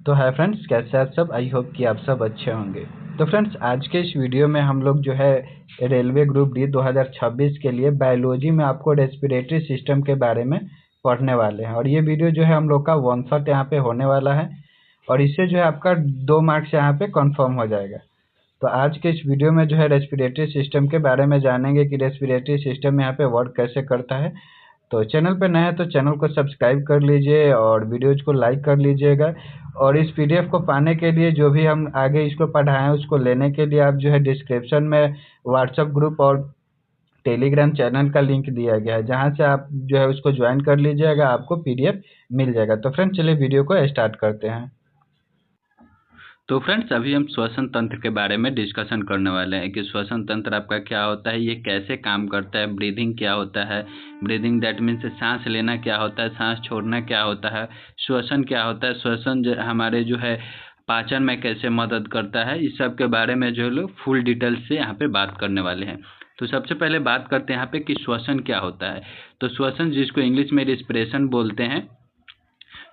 तो hi friends, कैसे हैं आप सब। आई होप कि आप सब अच्छे होंगे। तो फ्रेंड्स, आज के इस वीडियो में हम लोग जो है रेलवे ग्रुप डी 2026 के लिए बायोलॉजी में आपको रेस्पिरेटरी सिस्टम के बारे में पढ़ने वाले हैं। और ये वीडियो जो है हम लोग का 1 शॉट यहाँ पे होने वाला है और इससे जो है आपका 2 मार्क्स यहाँ पे कंफर्म हो जाएगा। तो आज के इस वीडियो में जो है रेस्पिरेटरी सिस्टम के बारे में जानेंगे कि रेस्पिरेटरी सिस्टम यहाँ पे वर्क कैसे करता है। तो चैनल पे नए हैं तो चैनल को सब्सक्राइब कर लीजिए और वीडियोज को लाइक कर लीजिएगा। और इस पीडीएफ को पाने के लिए जो भी हम आगे इसको पढ़ाएं उसको लेने के लिए आप जो है डिस्क्रिप्शन में व्हाट्सएप ग्रुप और टेलीग्राम चैनल का लिंक दिया गया है, जहां से आप जो है उसको ज्वाइन कर लीजिएगा, आपको पीडीएफ मिल जाएगा। तो फ्रेंड्स, चलिए वीडियो को स्टार्ट करते हैं। तो फ्रेंड्स, अभी हम श्वसन तंत्र के बारे में डिस्कशन करने वाले हैं कि श्वसन तंत्र आपका क्या होता है, ये कैसे काम करता है, ब्रीदिंग क्या होता है, ब्रीदिंग दैट मीन्स सांस लेना क्या होता है, सांस छोड़ना क्या होता है, श्वसन क्या होता है, श्वसन हमारे जो है पाचन में कैसे मदद करता है, इस सब के बारे में जो लोग फुल डिटेल्स से यहाँ पे बात करने वाले हैं। तो सबसे पहले बात करते हैं यहाँ पे कि श्वसन क्या होता है। तो श्वसन, जिसको इंग्लिश में रिस्पिरेशन बोलते हैं,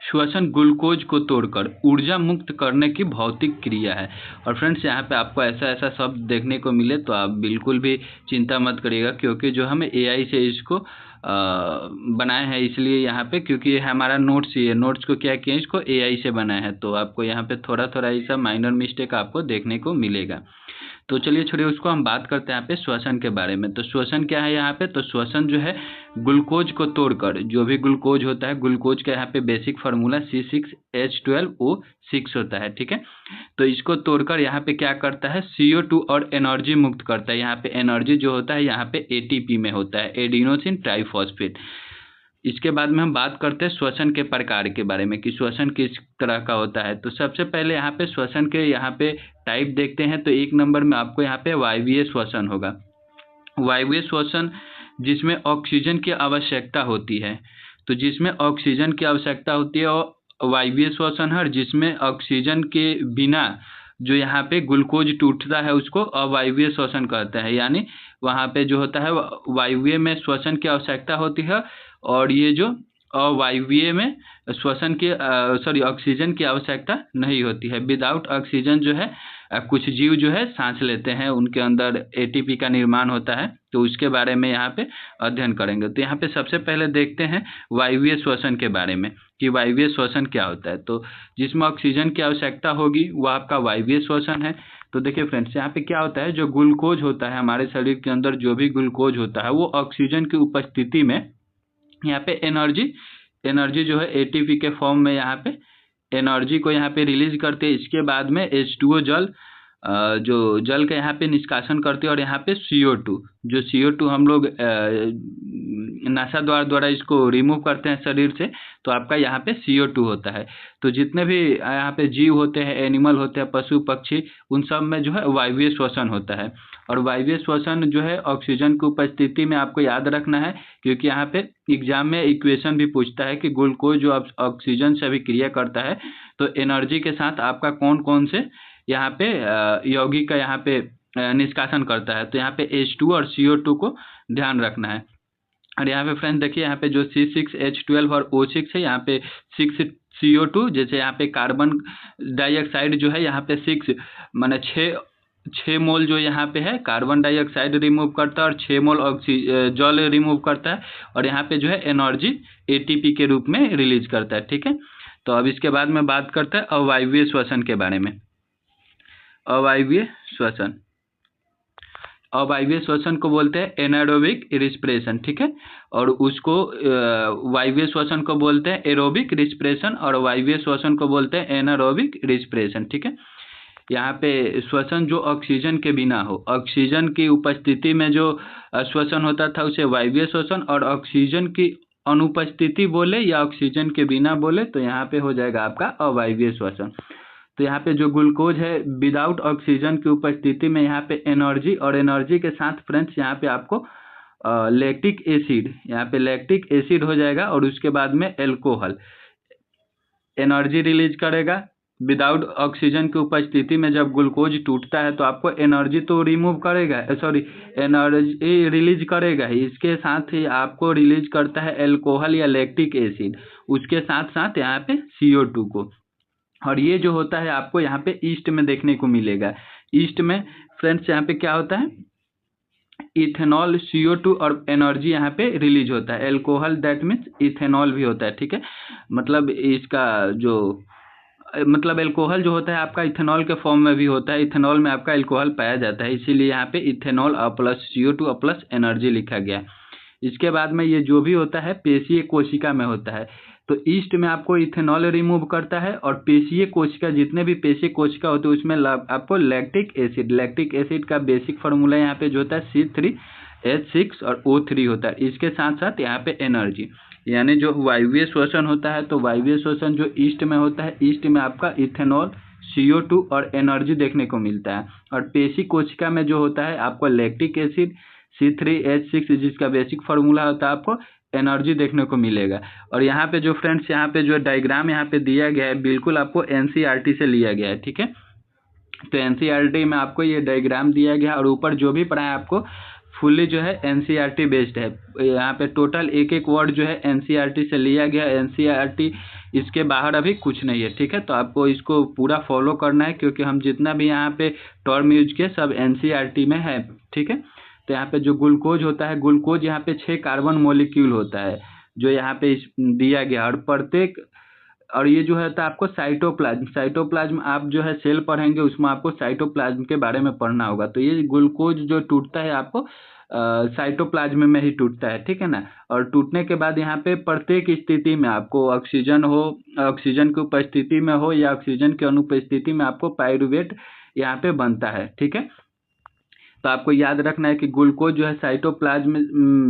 श्वसन ग्लूकोज को तोड़कर ऊर्जा मुक्त करने की भौतिक क्रिया है। और फ्रेंड्स, यहाँ पे आपको ऐसा ऐसा शब्द देखने को मिले तो आप बिल्कुल भी चिंता मत करिएगा, क्योंकि जो हमें एआई से इसको बनाए हैं, इसलिए यहाँ पे, क्योंकि हमारा नोट्स ही है, नोट्स को क्या किया, इसको एआई से बनाया है, तो आपको यहाँ पे थोड़ा थोड़ा ऐसा माइनर मिस्टेक आपको देखने को मिलेगा। तो चलिए छोड़िए उसको, हम बात करते हैं यहाँ पे श्वसन के बारे में। तो श्वसन क्या है यहाँ पे, तो श्वसन जो है ग्लूकोज को तोड़कर, जो भी ग्लूकोज होता है, ग्लूकोज का यहाँ पे बेसिक फार्मूला C6H12O6 होता है, ठीक है। तो इसको तोड़कर यहाँ पे क्या करता है, CO2 और एनर्जी मुक्त करता है। यहाँ पे एनर्जी जो होता है यहाँ पे ATP में होता है, एडिनोसिन ट्राइफॉस्फेट। इसके बाद में हम बात करते हैं श्वसन के प्रकार के बारे में कि श्वसन किस तरह का होता है। तो सबसे पहले यहाँ पे श्वसन के यहाँ पे टाइप देखते हैं। तो 1 नंबर में आपको यहाँ पे वायवीय श्वसन होगा। वायवीय श्वसन जिसमें ऑक्सीजन की आवश्यकता होती है, तो जिसमें ऑक्सीजन की आवश्यकता होती है और वायवीय श्वसन है, जिसमें ऑक्सीजन के बिना जो यहाँ पे ग्लूकोज टूटता है उसको अवायवीय श्वसन कहते हैं। यानी वहाँ पे जो होता है वायवीय में श्वसन की आवश्यकता होती है और ये जो अवायवीय में श्वसन की ऑक्सीजन की आवश्यकता नहीं होती है। विदाउट ऑक्सीजन जो है कुछ जीव जो है सांस लेते हैं, उनके अंदर एटीपी का निर्माण होता है, तो उसके बारे में यहाँ पे अध्ययन करेंगे। तो यहाँ पे सबसे पहले देखते हैं वायवीय श्वसन के बारे में कि वायवीय श्वसन क्या होता है। तो जिसमें ऑक्सीजन की आवश्यकता होगी वह आपका वायवीय श्वसन है। तो देखिए फ्रेंड्स, यहाँ पे क्या होता है, जो ग्लूकोज होता है हमारे शरीर के अंदर, जो भी ग्लूकोज होता है वो ऑक्सीजन की उपस्थिति में यहाँ पे एनर्जी जो है एटीपी के फॉर्म में यहाँ पे एनर्जी को यहाँ पे रिलीज करते हैं। इसके बाद में H2O जल, जो जल का यहाँ पे निष्कासन करते हैं, और यहाँ पे CO2, जो CO2 हम लोग नासा द्वारा इसको रिमूव करते हैं शरीर से, तो आपका यहाँ पे CO2 होता है। तो जितने भी यहाँ पे जीव होते हैं, एनिमल होते हैं, पशु पक्षी, उन सब में जो है वायवीय श्वसन होता है। और वायवीय श्वसन जो है ऑक्सीजन की उपस्थिति में आपको याद रखना है, क्योंकि यहाँ पे एग्जाम में इक्वेशन भी पूछता है कि ग्लूकोज जो ऑक्सीजन से अभिक्रिया करता है, तो एनर्जी के साथ आपका कौन कौन से यहाँ पे यौगिक का यहाँ पे निष्कासन करता है। तो यहाँ पे H2 और CO2 को ध्यान रखना है। और यहाँ पे फ्रेंड देखिए, यहाँ पे जो C6H12 और O6 है, यहाँ पे 6CO2, जैसे यहाँ पे कार्बन डाइऑक्साइड जो है यहाँ पे 6 माने 6 मोल जो यहाँ पे है कार्बन डाइऑक्साइड रिमूव करता है और 6 मोल जल रिमूव करता है, और यहाँ पे जो है एनर्जी ATP के रूप में रिलीज करता है, ठीक है। तो अब इसके बाद में बात करते हैं अवायवीय श्वसन के बारे में। अवायवीय श्वसन, अवायवीय श्वसन को बोलते हैं एनारोबिक रिस्पिरेशन, ठीक है। और उसको वायवीय श्वसन को बोलते हैं एरोबिक रिस्पिरेशन, और वायवीय श्वसन को बोलते हैं एनारोबिक रिस्पिरेशन, ठीक है। यहाँ पे श्वसन जो ऑक्सीजन के बिना हो, ऑक्सीजन की उपस्थिति में जो श्वसन होता था उसे वायवीय श्वसन, और ऑक्सीजन की अनुपस्थिति बोले या ऑक्सीजन के बिना बोले तो यहाँ पे हो जाएगा आपका अवायवीय श्वसन। तो यहाँ पे जो ग्लूकोज है विदाउट ऑक्सीजन की उपस्थिति में यहाँ पे एनर्जी, और एनर्जी के साथ फ्रेंड्स यहाँ पे आपको लैक्टिक एसिड, यहाँ पे लैक्टिक एसिड हो जाएगा, और उसके बाद में एल्कोहल एनर्जी रिलीज करेगा। विदाउट ऑक्सीजन की उपस्थिति में जब ग्लूकोज टूटता है तो आपको एनर्जी तो रिमूव करेगा, एनर्जी रिलीज करेगा ही, इसके साथ ही आपको रिलीज करता है एल्कोहल या लैक्टिक एसिड, उसके साथ साथ यहाँ पे CO2 को। और ये जो होता है आपको यहाँ पे ईस्ट में देखने को मिलेगा। ईस्ट में फ्रेंड्स यहाँ पे क्या होता है, इथेनॉल, CO2 और एनर्जी यहाँ पे रिलीज होता है। एल्कोहल दैट मीन्स इथेनॉल भी होता है, ठीक है। मतलब इसका जो मतलब एल्कोहल जो होता है आपका इथेनॉल के फॉर्म में भी होता है। इथेनॉल में आपका एल्कोहल पाया जाता है, इसीलिए यहाँ पे ethanol plus CO2 plus energy लिखा गया। इसके बाद में ये जो भी होता है पेशीय कोशिका में होता है। तो ईस्ट में आपको इथेनॉल रिमूव करता है, और पेशीय कोशिका जितने भी पेशीय कोशिका होते हैं उसमें आपको लैक्टिक एसिड का बेसिक फार्मूला यहाँ पे जो होता है C3H6 और O3 होता है। इसके साथ साथ यहाँ पे एनर्जी, यानी जो वायवीय श्वसन होता है, तो वायवीय श्वसन जो ईस्ट में होता है, ईस्ट में आपका इथेनॉल, CO2 और एनर्जी देखने को मिलता है। और पेशी कोशिका में जो होता है आपको लैक्टिक एसिड C3H6 जिसका बेसिक फार्मूला होता है आपको एनर्जी देखने को मिलेगा। और यहाँ पे जो फ्रेंड्स यहाँ पे जो डायग्राम यहाँ पे दिया गया है बिल्कुल आपको NCERT से लिया गया है, ठीक है। तो NCERT में आपको ये डायग्राम दिया गया है, और ऊपर जो भी पढ़ा है आपको फुल्ली जो है NCERT बेस्ड है। यहाँ पे टोटल एक एक वर्ड जो है NCERT से लिया गया है। NCERT इसके बाहर अभी कुछ नहीं है, ठीक है। तो आपको इसको पूरा फॉलो करना है, क्योंकि हम जितना भी यहाँ पे टर्म यूज किए सब NCERT में है, ठीक है। तो यहाँ पे जो ग्लूकोज होता है, ग्लूकोज यहाँ पे 6 कार्बन मोलिक्यूल होता है जो यहाँ पे दिया गया। और प्रत्येक, और ये जो है तो आपको साइटोप्लाज्म आप जो है सेल पढ़ेंगे उसमें आपको साइटोप्लाज्म के बारे में पढ़ना होगा। तो ये ग्लूकोज जो टूटता है आपको साइटोप्लाज्म में ही टूटता है, ठीक है ना। और टूटने के बाद यहाँ पे प्रत्येक स्थिति में आपको ऑक्सीजन की उपस्थिति में हो या ऑक्सीजन की अनुपस्थिति में आपको पाइरूवेट यहाँ पे बनता है, ठीक है। तो आपको याद रखना है कि ग्लूकोज जो है साइटोप्लाज्म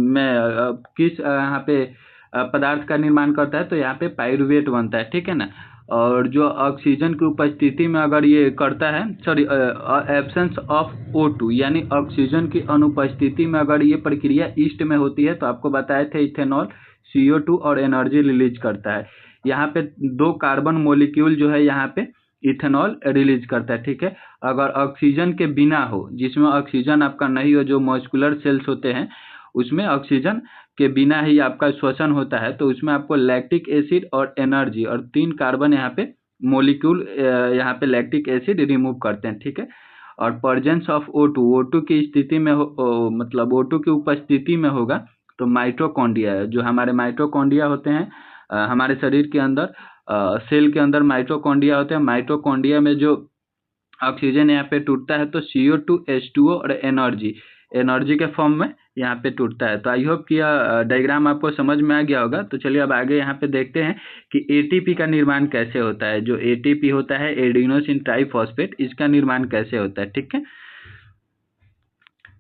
में किस यहाँ पे पदार्थ का निर्माण करता है, तो यहाँ पे पाइरूवेट बनता है, ठीक है ना। और जो ऑक्सीजन की उपस्थिति में अगर ये करता है, सॉरी एब्सेंस ऑफ O2 यानी ऑक्सीजन की अनुपस्थिति में अगर ये प्रक्रिया ईस्ट में होती है, तो आपको बताए थे इथेनॉल, CO2 और एनर्जी रिलीज करता है। यहाँ पे 2 कार्बन मोलिक्यूल जो है यहाँ पे इथेनॉल रिलीज करता है, ठीक है। अगर ऑक्सीजन के बिना हो, जिसमें ऑक्सीजन आपका नहीं हो, जो मस्कुलर सेल्स होते हैं उसमें ऑक्सीजन के बिना ही आपका श्वसन होता है, तो उसमें आपको लैक्टिक एसिड और एनर्जी और 3 कार्बन यहाँ पे मोलिक्यूल यहाँ पे लैक्टिक एसिड रिमूव करते हैं, ठीक है। और प्रेजेंस ऑफ O2 की स्थिति में मतलब O2 की उपस्थिति में होगा तो माइटोकॉन्ड्रिया, जो हमारे माइटोकॉन्ड्रिया होते हैं हमारे शरीर के अंदर, सेल के अंदर माइटोकॉन्ड्रिया होते हैं। माइटोकॉन्ड्रिया में जो ऑक्सीजन यहाँ पे टूटता है तो CO2, H2O और एनर्जी के फॉर्म में यहाँ पे टूटता है। तो आई होप कि यह डायग्राम आपको समझ में आ गया होगा। तो चलिए अब आगे यहाँ पे देखते हैं कि ATP का निर्माण कैसे होता है। जो ATP होता है एडिनोसिन ट्राइफॉस्फेट, इसका निर्माण कैसे होता है, ठीक है।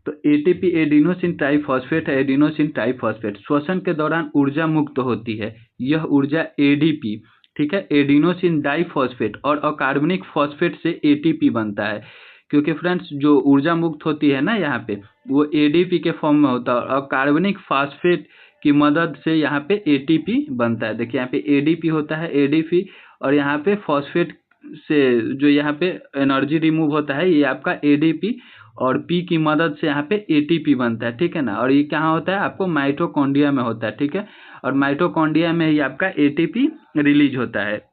तो ATP एडिनोसिन ट्राइफॉस्फेट है। एडिनोसिन ट्राइफॉस्फेट श्वसन के दौरान ऊर्जा मुक्त होती है। यह ऊर्जा ADP, ठीक है, एडिनोसिन डाइफॉस्फेट और अकार्बनिक फॉस्फेट से ATP बनता है। क्योंकि फ्रेंड्स जो ऊर्जा मुक्त होती है ना यहाँ पे, वो ADP के फॉर्म में होता है, और कार्बनिक फॉस्फेट की मदद से यहाँ पे ATP बनता है। देखिए यहाँ पे ADP होता है, ADP, और यहाँ पे फॉस्फेट से जो यहाँ पे एनर्जी रिमूव होता है ये आपका ADP, और P की मदद से यहाँ पे ATP बनता है, ठीक है ना। और ये कहाँ होता है, आपको माइटोकॉन्ड्रिया में होता है, ठीक है। और माइटोकॉन्ड्रिया में ही आपका ATP रिलीज होता है।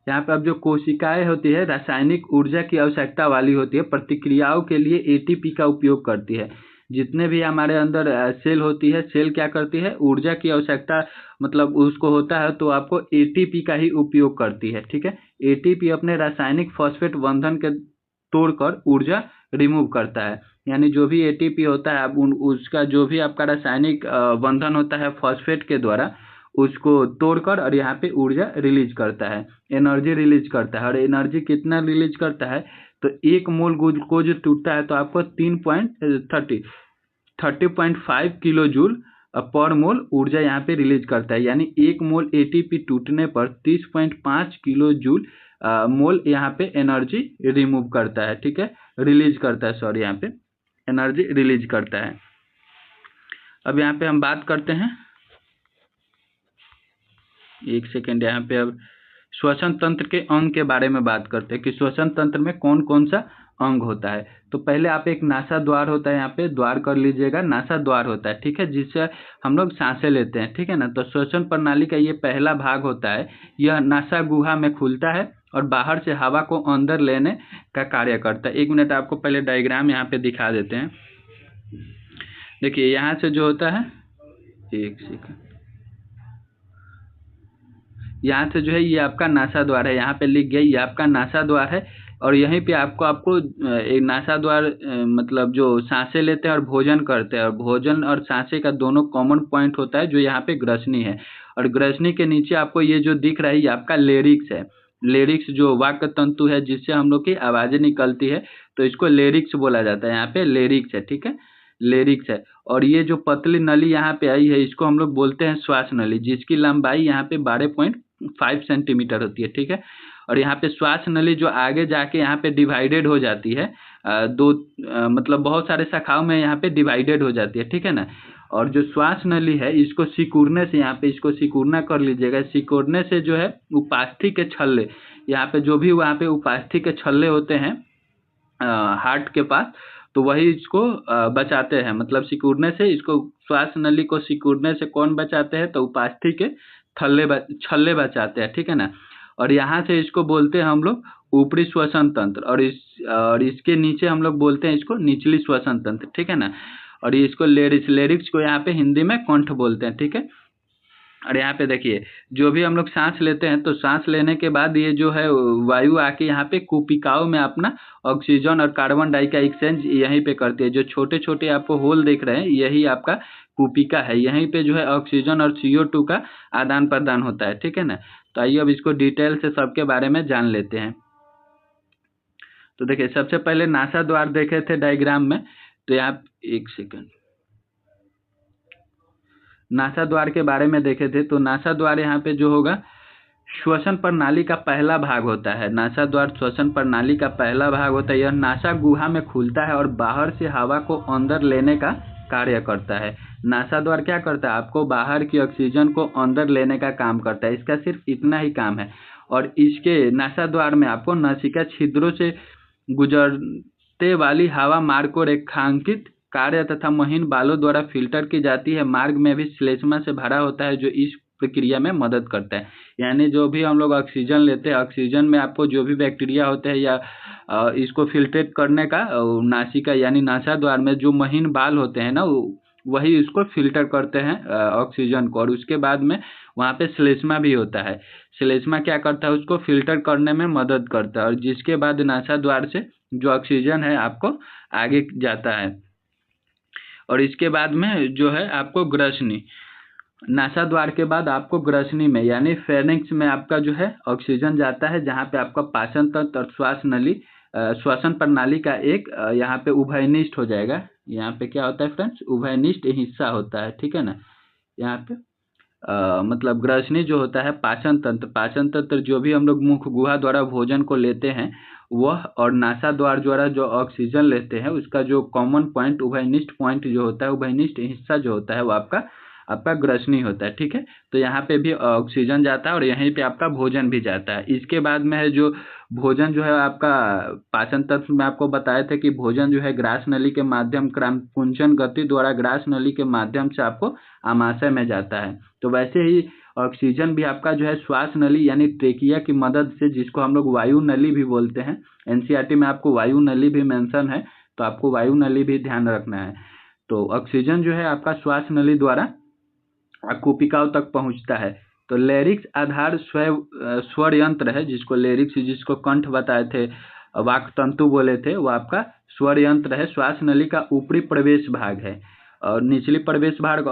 यहाँ पे अब जो कोशिकाएं होती है रासायनिक ऊर्जा की आवश्यकता वाली होती है, प्रतिक्रियाओं के लिए ATP का उपयोग करती है। जितने भी हमारे अंदर सेल होती है, सेल क्या करती है, ऊर्जा की आवश्यकता मतलब उसको होता है तो आपको ATP का ही उपयोग करती है, ठीक है। ATP अपने रासायनिक फॉस्फेट बंधन के तोड़कर ऊर्जा रिमूव करता है। यानी जो भी ATP होता है, आप उसका जो भी आपका रासायनिक बंधन होता है फॉस्फेट के द्वारा, उसको तोड़कर और यहाँ पे ऊर्जा रिलीज करता है, एनर्जी रिलीज करता है। और एनर्जी कितना रिलीज करता है, तो 1 मोल ग्लूकोज टूटता है तो आपको 30.5 किलो जूल पर मोल ऊर्जा यहाँ पे रिलीज करता है। यानी 1 मोल ATP टूटने पर 30.5 किलो जूल मोल यहाँ पे एनर्जी रिमूव करता है, ठीक है, रिलीज करता है, सॉरी, यहाँ पे एनर्जी रिलीज करता है। अब यहाँ पे हम बात करते हैं, एक सेकेंड, यहाँ पे अब श्वसन तंत्र के अंग के बारे में बात करते हैं कि श्वसन तंत्र में कौन कौन सा अंग होता है। तो पहले आप एक नासा द्वार होता है, यहाँ पे द्वार कर लीजिएगा, नासा द्वार होता है, ठीक है, जिससे हम लोग सांसें लेते हैं, ठीक है ना। तो श्वसन प्रणाली का ये पहला भाग होता है, यह नासा गुहा में खुलता है और बाहर से हवा को अंदर लेने का कार्य करता है। 1 मिनट आपको पहले डायग्राम यहाँ पे दिखा देते हैं। देखिए यहाँ से जो होता है, एक सेकंड, यहाँ से जो है ये आपका नासा द्वार है, यहाँ पे लिख गया ये आपका नासा द्वार है। और यहीं पे आपको एक नासा द्वार मतलब जो सांसें लेते हैं और भोजन करते हैं, और भोजन और सांसें का दोनों कॉमन पॉइंट होता है जो यहाँ पे ग्रसनी है। और ग्रसनी के नीचे आपको ये जो दिख रहा है ये आपका लेरिक्स है। लेरिक्स जो वाक्य तंतु है जिससे हम लोग की आवाज़ें निकलती है, तो इसको लेरिक्स बोला जाता है। यहाँ पे लेरिक्स है, ठीक है, लेरिक्स है। और ये जो पतली नली यहाँ पे आई है इसको हम लोग बोलते हैं श्वास नली, जिसकी लंबाई यहाँ पे 12.5 सेंटीमीटर होती है, ठीक है। और यहाँ पे श्वास नली जो आगे जाके यहाँ पे डिवाइडेड हो जाती है, मतलब बहुत सारे शाखाओं में यहाँ पे डिवाइडेड हो जाती है, ठीक है ना। और जो श्वास नली है इसको सिकुड़ने से, यहाँ पे इसको सिकुड़ना कर लीजिएगा, सिकुड़ने से जो है उपास्थि के छल्ले, यहाँ पे जो भी वहाँ पे उपास्थि के छल्ले होते हैं हार्ट के पास, तो वही इसको बचाते हैं। मतलब सिकुड़ने से, इसको श्वास नली को सिकुड़ने से कौन बचाते हैं, तो उपास्थि के छल्ले बचाते हैं, ठीक है ना। और यहाँ से इसको बोलते हैं हम लोग ऊपरी श्वसन तंत्र, और इसके नीचे हम लोग बोलते हैं इसको निचली श्वसन तंत्र, ठीक है ना। और इसको लेरिक्स को यहाँ पे हिंदी में कंठ बोलते हैं, ठीक है। और यहाँ पे देखिए जो भी हम लोग सांस लेते हैं, तो सांस लेने के बाद ये जो है वायु आके यहाँ पे कुपिकाओं में अपना ऑक्सीजन और कार्बन डाई का एक्सचेंज यहीं पे करती है। जो छोटे छोटे आपको होल देख रहे हैं यही आपका कुपिका है, यहीं पे जो है ऑक्सीजन और CO2 का आदान प्रदान होता है, ठीक है ना। तो आइए अब इसको डिटेल से सबके बारे में जान लेते हैं। तो देखिए सबसे पहले नासा द्वार देखे थे डायग्राम में, तो यहाँ एक सेकंड, नासा द्वार के बारे में देखे थे। तो नासा द्वार यहाँ पे जो होगा श्वसन प्रणाली का पहला भाग होता है। नासा द्वार श्वसन प्रणाली का पहला भाग होता है। यह नासा गुहा में खुलता है और बाहर से हवा को अंदर लेने का कार्य करता है। नासा द्वार क्या करता है, आपको बाहर की ऑक्सीजन को अंदर लेने का काम करता है, इसका सिर्फ इतना ही काम है। और इसके नासा द्वार में आपको नासिका छिद्रों से गुजरते वाली हवा मार्ग को रेखांकित कार्य तथा महीन बालों द्वारा फिल्टर की जाती है। मार्ग में भी श्लेष्मा से भरा होता है जो इस प्रक्रिया में मदद करता है। यानी जो भी हम लोग ऑक्सीजन लेते हैं, ऑक्सीजन में आपको जो भी बैक्टीरिया होते हैं या इसको फिल्ट्रेट करने का नासिका यानी नासा द्वार में जो महीन बाल होते हैं ना, वही इसको फिल्टर करते हैं ऑक्सीजन को। और उसके बाद में वहाँ पे श्लेष्मा भी होता है। श्लेष्मा क्या करता है, उसको फिल्टर करने में मदद करता है, और जिसके बाद नासा द्वार से जो ऑक्सीजन है आपको आगे जाता है। और इसके बाद में जो है आपको ग्रसनी, नासा द्वार के बाद आपको ग्रसनी में यानी फेरिंक्स में आपका जो है ऑक्सीजन जाता है, जहाँ पे आपका पाचन तंत्र और श्वास नली श्वसन प्रणाली का एक यहाँ पे उभयनिष्ठ हो जाएगा। यहाँ पे क्या होता है फ्रेंड्स, उभयनिष्ठ हिस्सा होता है, ठीक है ना। यहाँ पे मतलब ग्रसनी जो होता है पाचन तंत्र जो भी हम लोग मुख गुहा द्वारा भोजन को लेते हैं वह, और नासा द्वार द्वारा जो ऑक्सीजन लेते हैं उसका जो कॉमन पॉइंट उभयनिष्ठ पॉइंट जो होता है, उभयनिष्ठ हिस्सा जो होता है वो आपका ग्रसनी होता है, ठीक है। तो यहाँ पे भी ऑक्सीजन जाता है और यहीं पे आपका भोजन भी जाता है। इसके बाद में है जो भोजन जो है आपका पाचन तंत्र में आपको बताए थे कि भोजन जो है ग्रास नली के माध्यम कुंचन गति द्वारा ग्रास नली के माध्यम से आपको आमाशय में जाता है। तो वैसे ही ऑक्सीजन भी आपका जो है श्वास नली यानी ट्रेकिया की मदद से, जिसको हम लोग वायु नली भी बोलते हैं, NCERT में आपको वायु नली भी मेंशन है, तो आपको वायु नली भी ध्यान रखना है। तो ऑक्सीजन जो है आपका श्वास नली द्वारा कुपिकाओं तक पहुंचता है। तो लेरिक्स आधार स्वर यंत्र है, जिसको लेरिक्स जिसको कंठ बताए थे, वाक तंतु बोले थे, वो आपका स्वर यंत्र है। श्वास नली का ऊपरी प्रवेश भाग है और निचली प्रवेश भाग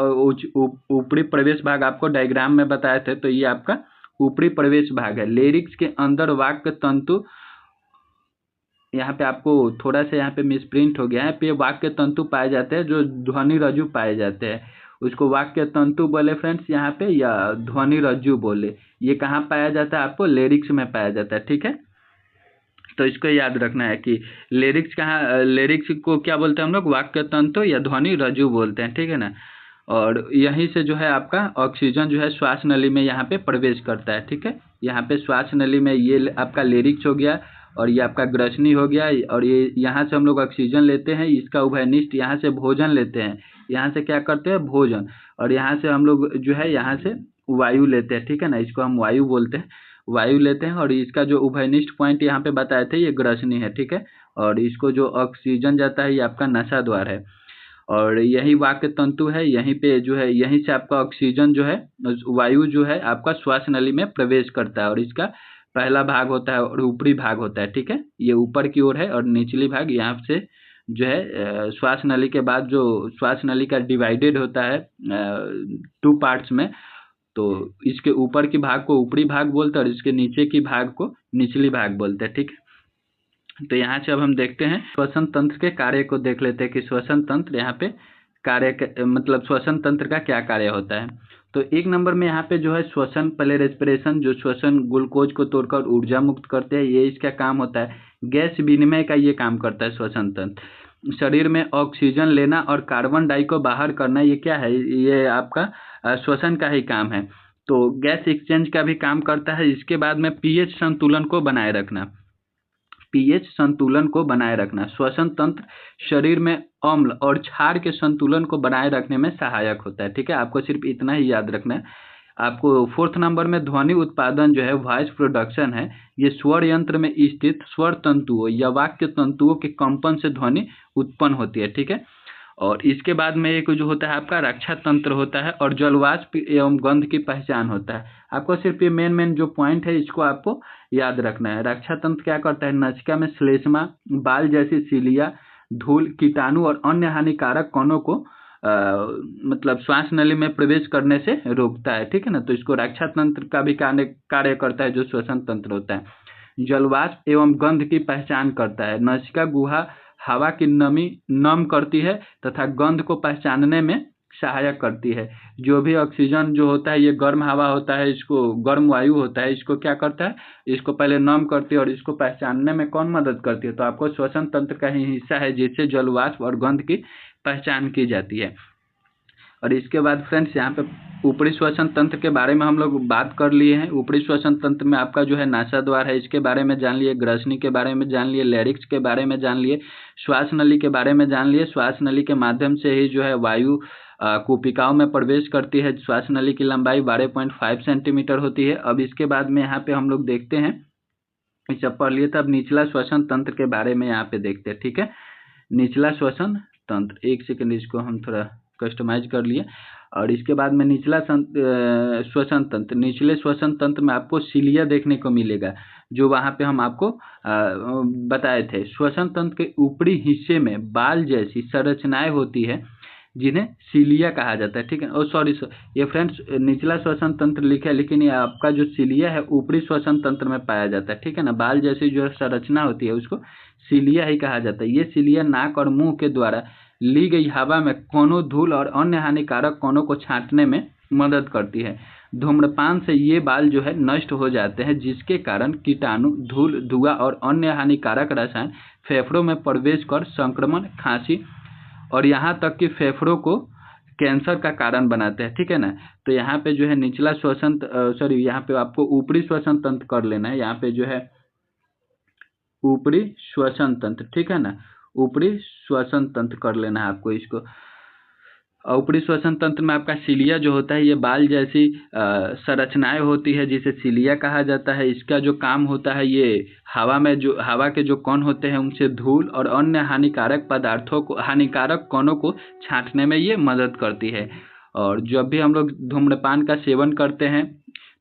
ऊपरी प्रवेश भाग आपको डायग्राम में बताए थे, तो ये आपका ऊपरी प्रवेश भाग है। लेरिक्स के अंदर वाक्य तंतु, यहाँ पे आपको थोड़ा सा यहाँ पे मिसप्रिंट हो गया है, पे वाक्य तंतु पाए जाते हैं जो ध्वनि रज्जु पाए जाते हैं, उसको वाक्य तंतु बोले फ्रेंड्स यहाँ पे, या ध्वनि रज्जु बोले। ये कहाँ पाया जाता है, आपको लेरिक्स में पाया जाता है, ठीक है। तो इसको याद रखना है कि लेरिक्स को क्या बोलते हैं हम लोग, वाक्य तंतु या ध्वनि रज्जु बोलते हैं, ठीक है ना। और यहीं से जो है आपका ऑक्सीजन जो है श्वास नली में यहाँ पे प्रवेश करता है। ठीक है, यहाँ पे श्वास नली में ये आपका लेरिक्स हो गया और ये आपका ग्रसनी हो गया, और ये यहाँ से हम लोग ऑक्सीजन लेते हैं, इसका उभयनिष्ठ यहाँ से भोजन लेते हैं, यहाँ से क्या करते हैं भोजन, और यहाँ से हम लोग जो है यहाँ से वायु लेते हैं। ठीक है ना, इसको हम वायु बोलते हैं, वायु लेते हैं, और इसका जो उभयनिष्ठ पॉइंट यहाँ पे बताए थे ये ग्रसनी है। ठीक है, और इसको जो ऑक्सीजन जाता है ये आपका नसा द्वार है, और यही वाक्य तंतु है, यहीं पे जो है यहीं से आपका ऑक्सीजन जो है वायु जो है आपका श्वास नली में प्रवेश करता है, और इसका पहला भाग होता है और ऊपरी भाग होता है। ठीक है, ये ऊपर की ओर है और निचली भाग यहाँ से जो है श्वास नली के बाद जो श्वास नली का डिवाइडेड होता है 2 पार्ट्स में, तो इसके ऊपर की भाग को ऊपरी भाग बोलते हैं और इसके नीचे की भाग को निचली भाग बोलते हैं। ठीक है, तो यहाँ से अब हम देखते हैं श्वसन तंत्र के कार्य को देख लेते हैं कि श्वसन तंत्र यहाँ पे कार्य मतलब श्वसन तंत्र का क्या कार्य होता है। तो 1 नंबर में यहाँ पे जो है श्वसन, पहले रेस्पिरेशन, जो श्वसन ग्लूकोज को तोड़कर ऊर्जा मुक्त करते हैं, ये इसका काम होता है। गैस विनिमय का ये काम करता है श्वसन तंत्र। शरीर में ऑक्सीजन लेना और कार्बन डाई को बाहर करना, ये क्या है, ये आपका श्वसन का ही काम है। तो गैस एक्सचेंज का भी काम करता है। इसके बाद में पीएच संतुलन को बनाए रखना, पीएच संतुलन को बनाए रखना। श्वसन तंत्र शरीर में अम्ल और क्षार के संतुलन को बनाए रखने में सहायक होता है। ठीक है, आपको सिर्फ इतना ही याद रखना है। आपको 4th नंबर में ध्वनि उत्पादन जो है वॉइस प्रोडक्शन है, ये स्वर यंत्र में स्थित स्वर तंतुओं या वाक्य तंतुओं के कंपन से ध्वनि उत्पन्न होती है। ठीक है, और इसके बाद में एक जो होता है आपका रक्षा तंत्र होता है और जलवाष्प एवं गंध की पहचान होता है। आपको सिर्फ ये मेन जो पॉइंट है इसको आपको याद रखना है। रक्षा तंत्र क्या करता है, नसिका में श्लेष्मा, बाल जैसी सिलिया, धूल, कीटाणु और अन्य हानिकारक कणों को मतलब श्वास नली में प्रवेश करने से रोकता है। ठीक है ना, तो इसको रक्षा तंत्र का भी कार्य करता है जो श्वसन तंत्र होता है। जलवाष्प एवं गंध की पहचान करता है। नसिका गुहा हवा की नमी नम करती है तथा गंध को पहचानने में सहायक करती है। जो भी ऑक्सीजन जो होता है ये गर्म हवा होता है, इसको गर्म वायु होता है, इसको क्या करता है, इसको पहले नम करती है और इसको पहचानने में कौन मदद करती है, तो आपको श्वसन तंत्र का ही हिस्सा है जिससे जलवाष्प और गंध की पहचान की जाती है। और इसके बाद फ्रेंड्स यहाँ पे ऊपरी श्वसन तंत्र के बारे में हम लोग बात कर लिए हैं। ऊपरी श्वसन तंत्र में आपका जो है नासा द्वार है, इसके बारे में जान लिए, ग्रसनी के बारे में जान लिए, लेरिक्स के बारे में जान लिए, श्वास नली के बारे में जान लिए। श्वास नली के माध्यम से ही जो है वायु कूपिकाओं में प्रवेश करती है। श्वास नली की लंबाई 12.5 सेंटीमीटर होती है। अब इसके बाद में यहाँ पे हम लोग देखते हैं, इस सब पढ़ लिए, तब निचला श्वसन तंत्र के बारे में यहाँ पे देखते हैं। ठीक है, निचला श्वसन तंत्र, एक सेकंड इसको हम थोड़ा कस्टमाइज कर लिए। और इसके बाद में निचला श्वसन तंत्र, निचले श्वसन तंत्र में आपको सिलिया देखने को मिलेगा, जो वहाँ पे हम आपको बताए थे। श्वसन तंत्र के ऊपरी हिस्से में बाल जैसी संरचनाएं होती है जिन्हें सिलिया कहा जाता है। ठीक है, और सॉरी ये फ्रेंड्स निचला श्वसन तंत्र लिखा है, लेकिन ये आपका जो सिलिया है ऊपरी श्वसन तंत्र में पाया जाता है। ठीक है ना, बाल जैसी जो संरचना होती है उसको सिलिया ही कहा जाता है। ये सिलिया नाक और मुंह के द्वारा ली गई हवा में कणों, धूल और अन्य हानिकारक कणों को छांटने में मदद करती है। धूम्रपान से ये बाल जो है नष्ट हो जाते हैं, जिसके कारण कीटाणु, धूल, धुआं और अन्य हानिकारक रसायन फेफड़ों में प्रवेश कर संक्रमण, खांसी और यहाँ तक कि फेफड़ों को कैंसर का कारण बनाते हैं। ठीक है ना, तो यहाँ पे जो है निचला श्वसन यहाँ पे आपको ऊपरी श्वसन तंत्र कर लेना है। यहाँ पे जो है ऊपरी श्वसन तंत्र, ठीक है ना, ऊपरी श्वसन तंत्र कर लेना है आपको इसको। ऊपरी श्वसन तंत्र में आपका सिलिया जो होता है ये बाल जैसी संरचनाएं होती है जिसे सिलिया कहा जाता है। इसका जो काम होता है ये हवा के जो कण होते हैं उनसे धूल और अन्य हानिकारक पदार्थों को, हानिकारक कणों को छांटने में ये मदद करती है। और जब भी हम लोग धूम्रपान का सेवन करते हैं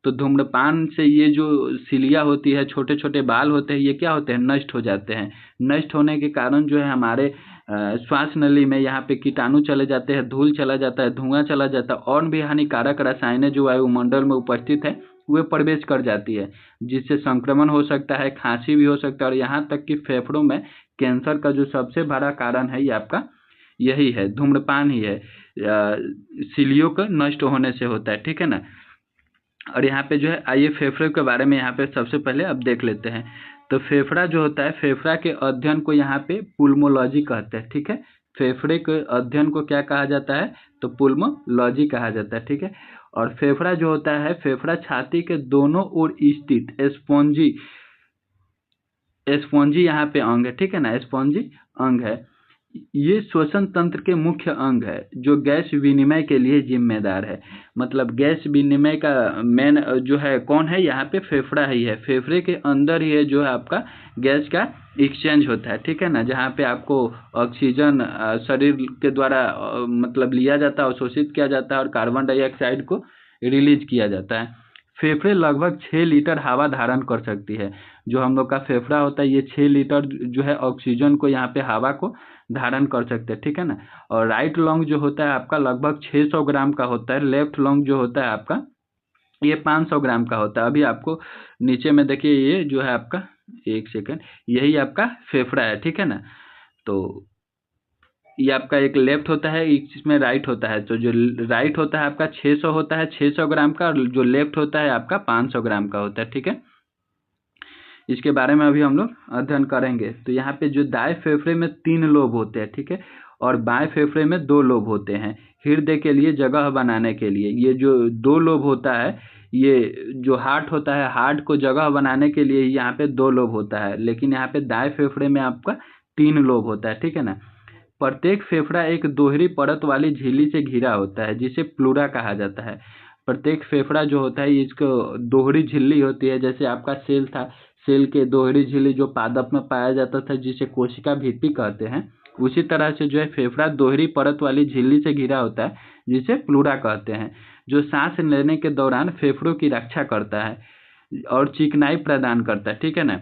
तो धूम्रपान से ये जो सिलिया होती है, छोटे छोटे बाल होते हैं, ये क्या होते हैं, नष्ट हो जाते हैं। नष्ट होने के कारण जो है हमारे श्वास नली में यहाँ पे कीटाणु चले जाते हैं, धूल चला जाता है, धुआं चला जाता है, और भी हानिकारक रसायनें जो वायुमंडल में उपस्थित है वे प्रवेश कर जाती है, जिससे संक्रमण हो सकता है, खांसी भी हो सकता है, और यहाँ तक कि फेफड़ों में कैंसर का जो सबसे बड़ा कारण है ये आपका यही है, धूम्रपान ही है, सिलियों का नष्ट होने से होता है। ठीक है ना, और यहाँ पे जो है आइए फेफड़े के बारे में यहाँ पे सबसे पहले अब देख लेते हैं। तो फेफड़ा जो होता है, फेफड़ा के अध्ययन को यहाँ पे पुल्मोलॉजी कहते हैं। ठीक है, फेफड़े के अध्ययन को क्या कहा जाता है, तो पुल्मोलॉजी कहा जाता है, ठीक है। और फेफड़ा जो होता है, फेफड़ा छाती के दोनों ओर स्थित स्पॉन्जी यहाँ पे अंग है, ठीक है ना, स्पॉन्जी अंग है। ये श्वसन तंत्र के मुख्य अंग है जो गैस विनिमय के लिए जिम्मेदार है। मतलब गैस विनिमय का मेन जो है कौन है, यहाँ पे फेफड़ा ही है। फेफड़े के अंदर ही है जो है आपका गैस का एक्सचेंज होता है, ठीक है ना, जहाँ पे आपको ऑक्सीजन शरीर के द्वारा मतलब लिया जाता है, अवशोषित किया जाता है और कार्बन डाइऑक्साइड को रिलीज किया जाता है। फेफड़े लगभग 6 लीटर हवा धारण कर सकती है। जो हम लोग का फेफड़ा होता है ये 6 लीटर जो है ऑक्सीजन को, यहाँ पे हवा को धारण कर सकते हैं, ठीक है ना। और राइट लंग जो होता है आपका लगभग 600 ग्राम का होता है। लेफ्ट लंग जो होता है आपका ये 500 ग्राम का होता है। अभी आपको नीचे में देखिए, ये जो है आपका, एक सेकंड, यही आपका फेफड़ा है, ठीक है ना। तो ये आपका एक लेफ्ट होता है, इसमें राइट होता है। तो जो राइट होता है आपका 600 होता है, 600 ग्राम का, और जो लेफ्ट होता है आपका 500 ग्राम का होता है, ठीक है। इसके बारे में अभी हम लोग अध्ययन करेंगे। तो यहाँ पे जो दाएं फेफड़े में 3 लोब होते हैं, ठीक है, और बाएं फेफड़े में 2 लोब होते हैं हृदय के लिए जगह बनाने के लिए। ये जो 2 लोब होता है, ये जो हार्ट होता है, हार्ट को जगह बनाने के लिए यहाँ पे 2 लोब होता है, लेकिन यहाँ पे दाएं फेफड़े में आपका 3 लोब होता है, ठीक है ना। प्रत्येक फेफड़ा एक दोहरी परत वाली झिल्ली से घिरा होता है जिसे प्लूरा कहा जाता है। प्रत्येक फेफड़ा जो होता है इसको दोहरी झिल्ली होती है। जैसे आपका सेल था, सेल के दोहरी झिल्ली जो पादप में पाया जाता था जिसे कोशिका भित्ति कहते हैं, उसी तरह से जो है फेफड़ा दोहरी परत वाली झिल्ली से घिरा होता है जिसे प्लूरा कहते हैं, जो सांस लेने के दौरान फेफड़ों की रक्षा करता है और चिकनाई प्रदान करता है, ठीक है ना।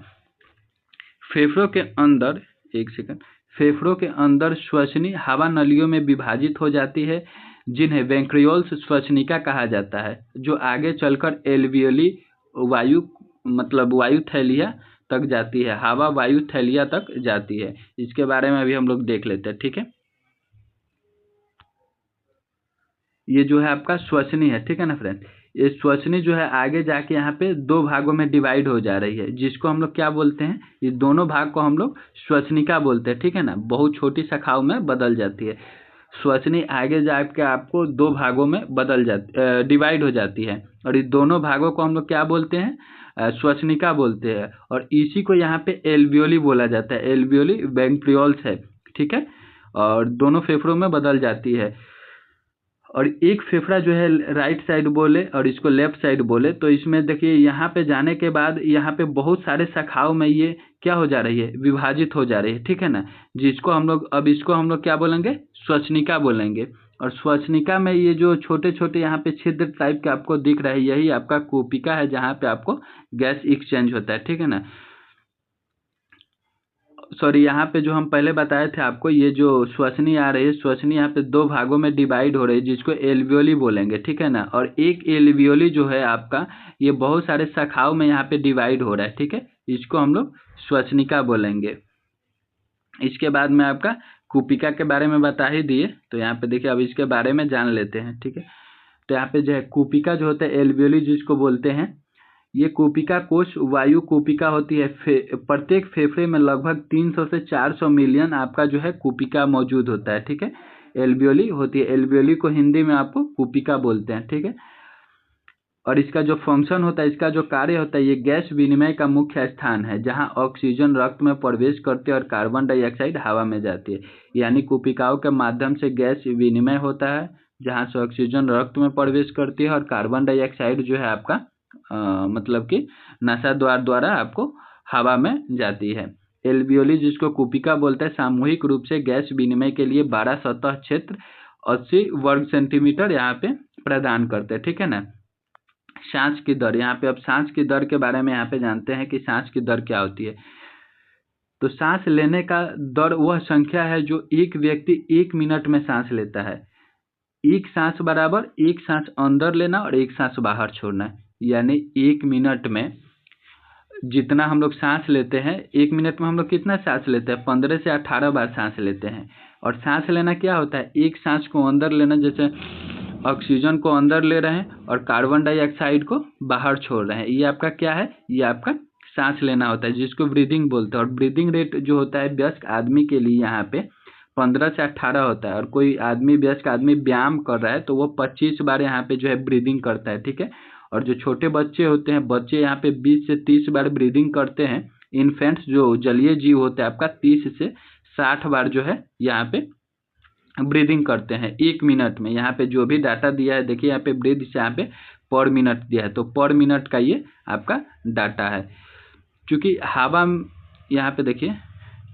फेफड़ों के अंदर, एक सेकंड, फेफड़ों के अंदर श्वसनी हवा नलियों में विभाजित हो जाती है जिन्हें वेंट्रियोल्स श्वसनिका कहा जाता है, जो आगे चलकर एल्वियोली वायु मतलब वायु थैलिया तक जाती है। हवा वायु थैलिया तक जाती है। इसके बारे में अभी हम लोग देख लेते हैं, ठीक है। ये जो है आपका श्वसनी है, ठीक है ना फ्रेंड। ये श्वसनी जो है आगे जाके यहाँ पे 2 भागों में डिवाइड हो जा रही है, जिसको हम लोग क्या बोलते हैं, ये दोनों भाग को हम लोग श्वसनिका बोलते हैं, ठीक है ना। बहुत छोटी शाखाओं में बदल जाती है। श्वसनी आगे जाके आपको 2 भागों में डिवाइड हो जाती है, और इस दोनों भागों को हम लोग क्या बोलते हैं, श्वसनिका बोलते हैं। और इसी को यहाँ पे एल्वियोली बोला जाता है। एल्वियोली वेंट्रियोल्स है, ठीक है, और दोनों फेफड़ों में बदल जाती है। और एक फेफड़ा जो है राइट साइड बोले और इसको लेफ्ट साइड बोले, तो इसमें देखिए यहाँ पे जाने के बाद यहाँ पे बहुत सारे शाखाओं में ये क्या हो जा रही है, विभाजित हो जा रही है, ठीक है ना। जिसको हम लोग, अब इसको हम लोग क्या बोलेंगे, श्वसनिका बोलेंगे। और श्वसनिका में ये जो छोटे छोटे यहाँ पे छिद्र टाइप के आपको दिख रहा है, यही आपका कोपिका है जहाँ पे आपको गैस एक्सचेंज होता है, ठीक है ना। सॉरी, यहाँ पे जो हम पहले बताए थे आपको, ये जो श्वसनी आ रही है, श्वसनी यहाँ पे 2 भागों में डिवाइड हो रही है जिसको एल्वियोली बोलेंगे, ठीक है ना। और एक एल्वियोली जो है आपका, ये बहुत सारे शाखाओं में यहाँ पे डिवाइड हो रहा है, ठीक है, इसको हम लोग श्वसनिका बोलेंगे। इसके बाद में आपका कुपिका के बारे में बता ही दिए, तो यहाँ पे देखिए अब इसके बारे में जान लेते हैं, ठीक है। तो यहाँ पे जो है कुपिका जो होता है, एल्वियोली जिसको बोलते हैं, ये कोपिका कोश वायु कोपिका होती है। प्रत्येक फेफड़े में लगभग 300 से 400 मिलियन आपका जो है कोपिका मौजूद होता है, ठीक है। एल्वियोली होती है, एल्वियोली को हिंदी में आपको कोपिका बोलते हैं, ठीक है। और इसका जो फंक्शन होता है, इसका जो कार्य होता है, ये गैस विनिमय का मुख्य स्थान है जहां ऑक्सीजन रक्त में प्रवेश करती है और कार्बन डाइऑक्साइड हवा में जाती है। यानी कोपिकाओं के माध्यम से गैस विनिमय होता है जहां से ऑक्सीजन रक्त में प्रवेश करती है और कार्बन डाइऑक्साइड जो है आपका मतलब कि नसा द्वारा आपको हवा में जाती है। एल्वियोली जिसको कुपिका बोलते हैं, सामूहिक रूप से गैस विनिमय के लिए 12 सतह क्षेत्र 80 वर्ग सेंटीमीटर यहाँ पे प्रदान करते हैं, ठीक है ना। सांस की दर, यहाँ पे अब सांस की दर के बारे में यहाँ पे जानते हैं कि सांस की दर क्या होती है। तो सांस लेने का दर वह संख्या है जो एक व्यक्ति 1 मिनट में सांस लेता है। एक सांस बराबर एक सांस अंदर लेना और एक सांस बाहर छोड़ना, यानी 1 मिनट में जितना हम लोग सांस लेते हैं, 1 मिनट में हम लोग कितना सांस लेते हैं, 15 से 18 बार सांस लेते हैं। और सांस लेना क्या होता है, एक सांस को अंदर लेना, जैसे ऑक्सीजन को अंदर ले रहे हैं और कार्बन डाइऑक्साइड को बाहर छोड़ रहे हैं, ये आपका क्या है, ये आपका सांस लेना होता है जिसको ब्रीदिंग बोलते हैं। और ब्रीदिंग रेट जो होता है वयस्क आदमी के लिए यहाँ पे 15 से 18 होता है, और कोई आदमी वयस्क आदमी व्यायाम कर रहा है तो वो 25 बार यहाँ पे जो है ब्रीदिंग करता है, ठीक है। और जो छोटे बच्चे होते हैं, बच्चे यहाँ पे 20 से 30 बार ब्रीदिंग करते हैं। इन्फेंट्स जो जलीय जीव होते हैं आपका 30 से 60 बार जो है यहाँ पे ब्रीदिंग करते हैं 1 मिनट में। यहाँ पे जो भी डाटा दिया है देखिए, यहाँ पे ब्रीथ से यहाँ पे पर मिनट दिया है, तो पर मिनट का ये आपका डाटा है। चूँकि हवा यहाँ पे देखिए,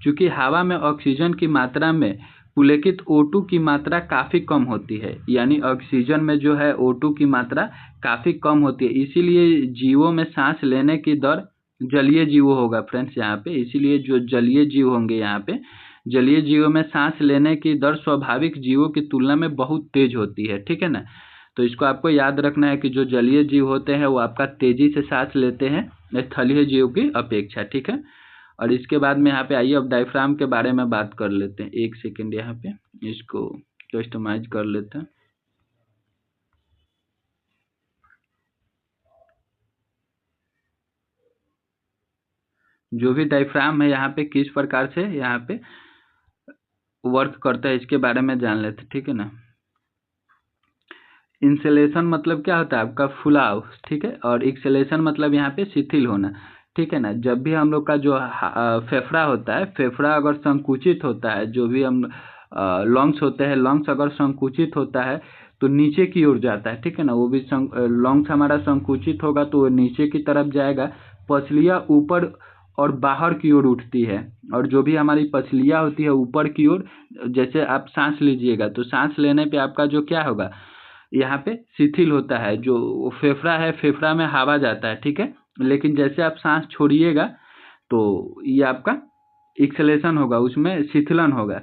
चूँकि हवा में ऑक्सीजन की मात्रा में उल्लेखित O2 की मात्रा काफ़ी कम होती है, यानी ऑक्सीजन में जो है O2 की मात्रा काफ़ी कम होती है, इसीलिए जीवों में सांस लेने की दर जलीय जीव होगा फ्रेंड्स यहाँ पे। इसीलिए जो जलीय जीव होंगे यहाँ पे, जलीय जीवों में सांस लेने की दर स्वाभाविक जीवों की तुलना में बहुत तेज होती है, ठीक है ना। तो इसको आपको याद रखना है कि जो जलीय जीव होते हैं वो आपका तेजी से सांस लेते हैं स्थलीय जीव की अपेक्षा, ठीक है। और इसके बाद में यहाँ पे आइए अब डायफ्राम के बारे में बात कर लेते हैं। 1 सेकेंड, यहाँ पे इसको कस्टमाइज कर लेते हैं। जो भी डायफ्राम है यहाँ पे किस प्रकार से यहाँ पे वर्क करता है इसके बारे में जान लेते हैं, ठीक है ना। इंसुलेशन मतलब क्या होता है आपका फुलाव, ठीक है। और एक्सेलेशन मतलब यहाँ पे शिथिल होना, ठीक है ना। जब भी हम लोग का जो फेफड़ा होता है, फेफड़ा अगर संकुचित होता है, जो भी हम लंग्स होते हैं, लंग्स अगर संकुचित होता है तो नीचे की ओर जाता है, ठीक है ना। वो भी लंग्स हमारा संकुचित होगा तो वो नीचे की तरफ जाएगा, पसलियाँ ऊपर और बाहर की ओर उठती है। और जो भी हमारी पसलियाँ होती है ऊपर की ओर, जैसे आप सांस लीजिएगा तो सांस लेने पे आपका जो क्या होगा, यहाँ पे शिथिल होता है। जो फेफड़ा है, फेफड़ा में हवा जाता है, ठीक है। लेकिन जैसे आप सांस छोड़िएगा तो ये आपका एक्सेलेशन होगा, उसमें शिथिलन होगा।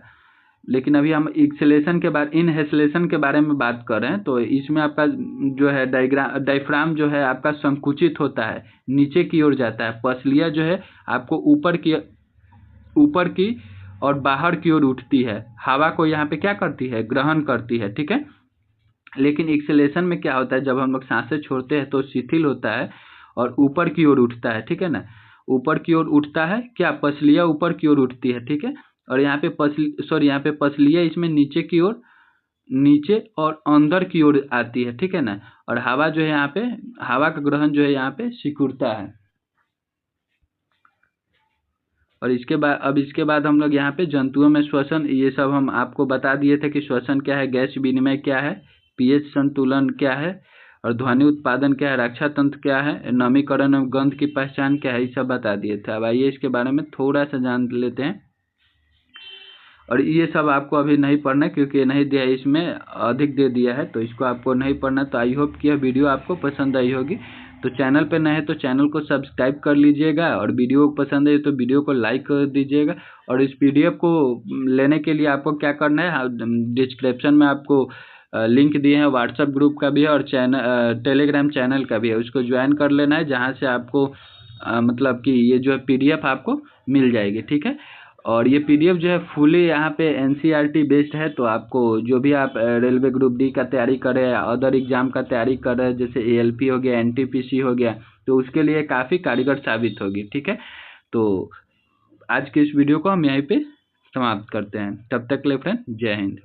लेकिन अभी हम एक्सेलेशन के बाद इनहेलेशन के बारे में बात कर रहे हैं, तो इसमें आपका जो है डायफ्राम जो है आपका संकुचित होता है, नीचे की ओर जाता है। पसलियाँ जो है आपको ऊपर की और बाहर की ओर उठती है, हवा को यहाँ पे क्या करती है, ग्रहण करती है, ठीक है। लेकिन एक्सेलेशन में क्या होता है, जब हम लोग सांसें छोड़ते हैं तो शिथिल होता है और ऊपर की ओर उठता है, ठीक है ना। ऊपर की ओर उठता है, क्या पसलियाँ ऊपर की ओर उठती है, ठीक है। और यहाँ पे यहाँ पे पसलियाँ इसमें नीचे की ओर, नीचे और अंदर की ओर आती है, ठीक है ना। और हवा जो है यहाँ पे, हवा का ग्रहण जो है यहाँ पे सिकुड़ता है। और इसके बाद हम लोग यहाँ पे जंतुओं में श्वसन, ये सब हम आपको बता दिए थे कि श्वसन क्या है, गैस विनिमय क्या है, पीएच संतुलन क्या है, और ध्वनि उत्पादन क्या है, रक्षा तंत्र क्या है, नमीकरण और गंध की पहचान क्या है, ये सब बता दिए थे। अब आइए इसके बारे में थोड़ा सा जान लेते हैं। और ये सब आपको अभी नहीं पढ़ना क्योंकि ये नहीं दिया है, इसमें अधिक दे दिया है, तो इसको आपको नहीं पढ़ना। तो आई होप कि यह वीडियो आपको पसंद आई होगी। तो चैनल पे नए हैं तो चैनल को सब्सक्राइब कर लीजिएगा, और वीडियो पसंद है तो वीडियो को लाइक कर दीजिएगा। और इस PDF को लेने के लिए आपको क्या करना है, डिस्क्रिप्शन में आपको लिंक दिए हैं, व्हाट्सएप ग्रुप का भी है और टेलीग्राम चैनल का भी है, उसको ज्वाइन कर लेना है, जहाँ से आपको मतलब कि ये जो है PDF आपको मिल जाएगी, ठीक है। और ये PDF जो है फुली यहाँ पे NCERT बेस्ड है, तो आपको जो भी आप रेलवे ग्रुप D का तैयारी कर रहे हैं, अदर एग्जाम का तैयारी कर रहे हैं, जैसे ALP हो गया, NTPC हो गया, तो उसके लिए काफ़ी कारगर साबित होगी, ठीक है। तो आज के इस वीडियो को हम यहीं पे समाप्त करते हैं। तब तक के लिए फ्रेंड, जय हिंद।